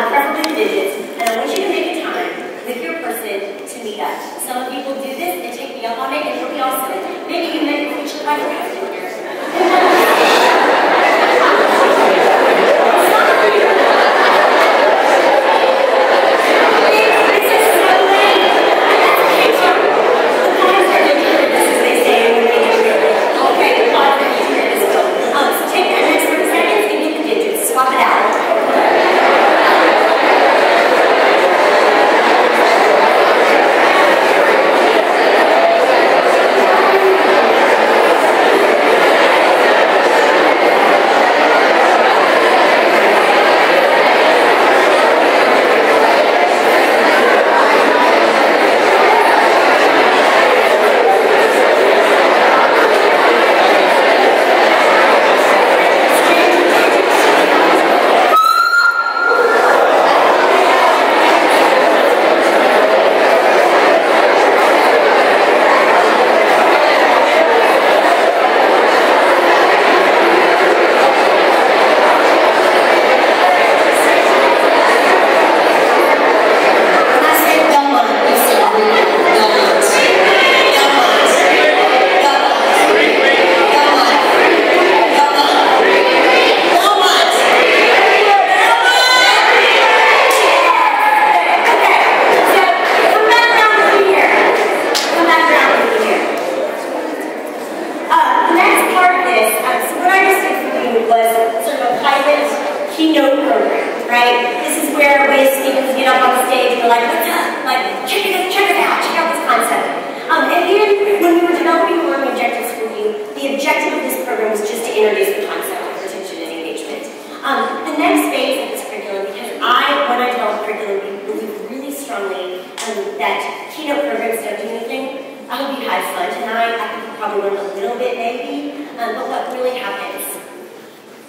preferably the digits, and I want you to make a time with your person to meet up. Some of you will do this and take me up on it, and it'll be awesome. Maybe you make each other like your husband here. Keynote program, right? This is where we as speakers get up on stage and we're like, what's up? Like, check it out, check out this concept. And then when we were developing learning objectives for you, the objective of this program was just to introduce the concept of retention and engagement. The next phase of this curriculum, because when I developed curriculum, we believe really strongly that Keynote programs don't do anything. I hope you had fun tonight. I think you probably learned a little bit maybe, but what really happens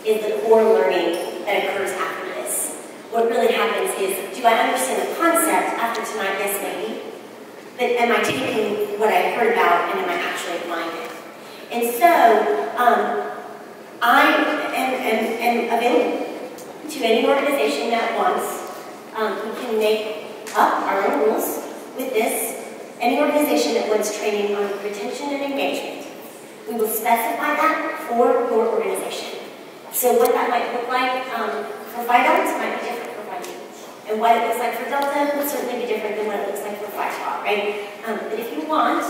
is the core learning that occurs after this. What really happens is, do I understand the concept after tonight? Yes, maybe. But am I taking what I heard about and am I actually applying it? And so, I am available to any organization that wants. We can make up our own rules with this. Any organization that wants training on retention and engagement, we will specify that for your organization. So what that might look like for Phi Delta might be different for Phi Beta. And what it looks like for Delta will certainly be different than what it looks like for Phi Tau, right? But if you want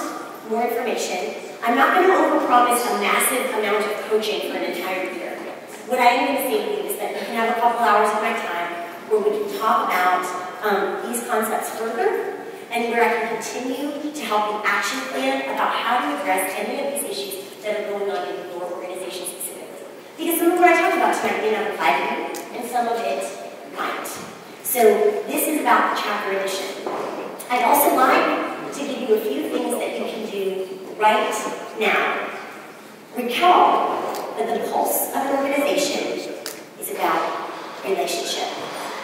more information, I'm not going to overpromise a massive amount of coaching for an entire year. What I am going to say to you is that you can have a couple hours of my time where we can talk about these concepts further, and where I can continue to help you action plan about how to address any of these issues that are going on in your organization specifically. Because some of what I talked about tonight may not apply to you, and some of it might. So this is about the chapter edition. I'd also like to give you a few things that you can do right now. Recall that the pulse of an organization is about relationship.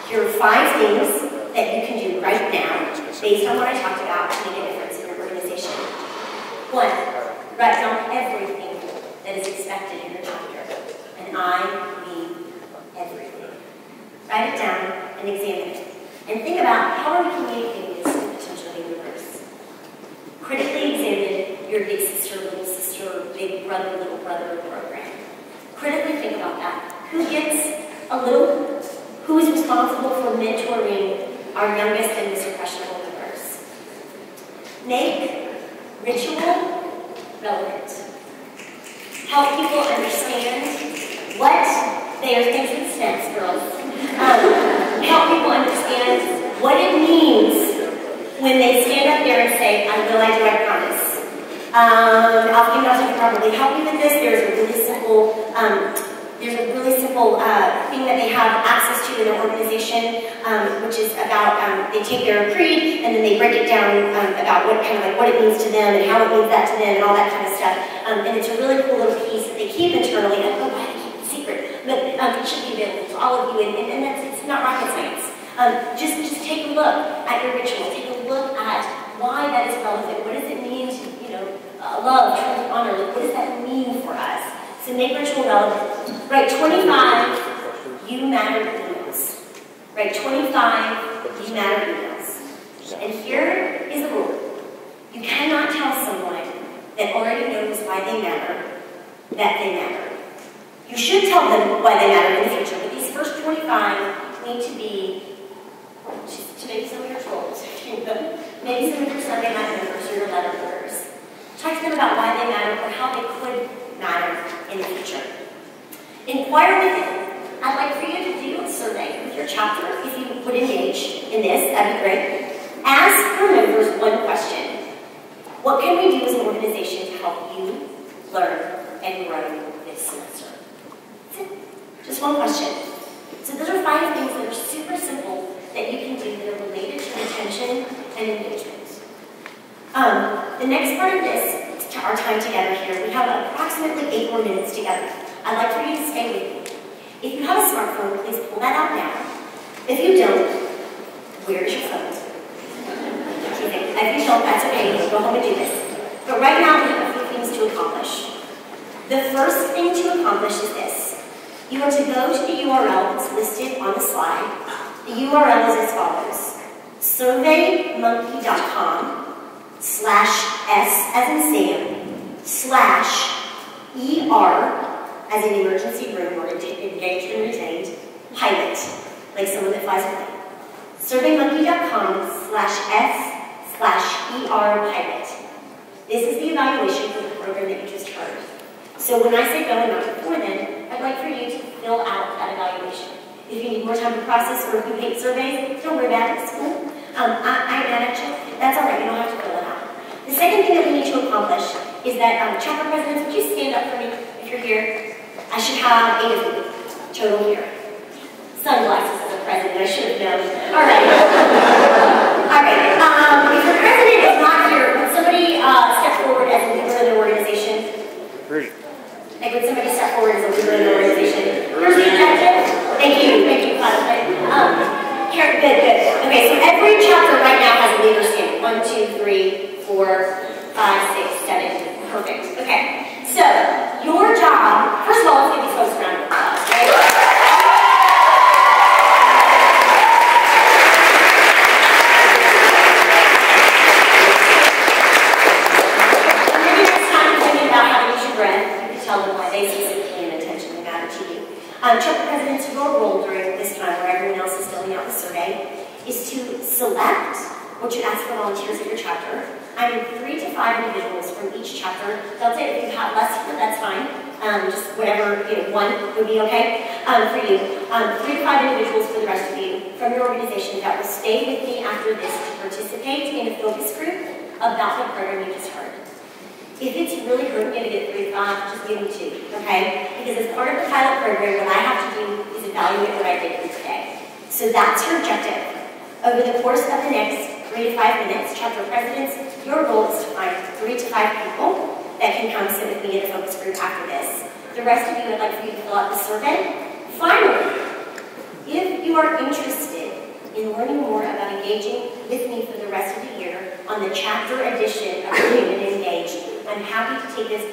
Here are 5 things that you can do right now, based on what I talked about, to make a difference in your organization. 1, write down everything that is expected in your chapter. And I mean everything. Write it down and examine it. And think about, how are we communicating this to the potential universe? Critically examine your big sister, little sister, big brother, little brother program. Critically think about that. Who is responsible for mentoring our youngest and most impressionable members? Make ritual relevant. Help people understand what they are thinking steps, girls. Help people understand what it means when they stand up there and say, I will, I do, I promise. I'll probably help you with this. There's a really simple thing that they have access to in their organization, which is about they take their creed and then they break it down about what it means to them and how it means that to them and all that kind of stuff. And it's a really cool little piece that they keep internally. I don't know why they keep it secret, but it should be available to all of you. And it's not rocket science. Just take a look at your ritual. Take a look at why that is relevant. What does it mean to love, truth, honor? What does that mean for us? So make ritual relevant. Write 25 you matter emails. Write 25 You Matter emails. And here is the rule. You cannot tell someone that already knows why they matter that they matter. You should tell them why they matter in the future, but these first 25 need to be to maybe some of your trolls, maybe some of your Sunday night members or your letter members. Talk to them about why they matter or how they could matter in the future. Inquire with them. I'd like for you to do a survey with your chapter. If you would engage in this, that'd be great. Ask your members one question. What can we do as an organization to help you learn and grow this semester? That's it. Just one question. So those are 5 things that are super simple that you can do that are related to retention and engagement. The next part of this, to our time together here, we have approximately 8 more minutes together. I'd like for you to stay with me. If you have a smartphone, please pull that out now. If you don't, where's your phone? If you don't, that's okay. You can go home and do this. But right now, we have a few things to accomplish. The first thing to accomplish is this. You are to go to the URL that's listed on the slide. The URL is as follows. surveymonkey.com/S as in Sam, /ER as in emergency room or engaged and retained, pilot, like someone that flies a plane. surveymonkey.com/S/ER pilot. This is the evaluation for the program that you just heard. So when I say go and not before then, I'd like for you to fill out that evaluation. If you need more time to process or if you hate surveys, don't worry about it, it's cool. I'm mad at you. That's all right, you don't have to fill it out. The second thing that we need to accomplish is that chapter presidents, would you stand up for me if you're here? I should have 8 of you total here. Sunglasses as a president, I should have known. All right. All right. If your president is not here, would somebody step forward as a leader in the organization? Great. Like, would somebody step forward as a leader in the organization? Here's the objective. Thank you, Clara. Here, good. Okay, so every chapter right now has a leader stand. 1, 2, 3, 4, 5, 6, 7. Perfect. Okay. So, your job, first of all, let's give these folks a round of applause, right? And maybe next time you're thinking about how to use your breath, you can tell them why they specifically and intentionally matter to you. Chapter presidents, your role during this time where everyone else is filling out the survey is to select or to ask for volunteers at your chapter. I need 3 to 5 individuals from each chapter. Don't say if you have less here, that's fine. Just whatever, 1 would be okay for you. 3 to 5 individuals for the rest of you from your organization that will stay with me after this to participate in a focus group about the program you just heard. If it's really hurting you to get 3 to 5, just give me 2, okay? Because as part of the pilot program, what I have to do is evaluate what I did for today. So that's your objective. Over the course of the next 3 to 5 minutes, chapter presidents, your goal is to find 3 to 5 people that can come sit with me in a focus group after this. The rest of you, I'd like for you to fill out the survey. Finally, if you are interested in learning more about engaging with me for the rest of the year on the chapter edition of Human Engaged, I'm happy to take this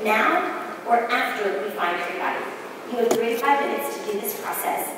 now or after we find everybody. You have 3 to 5 minutes to do this process.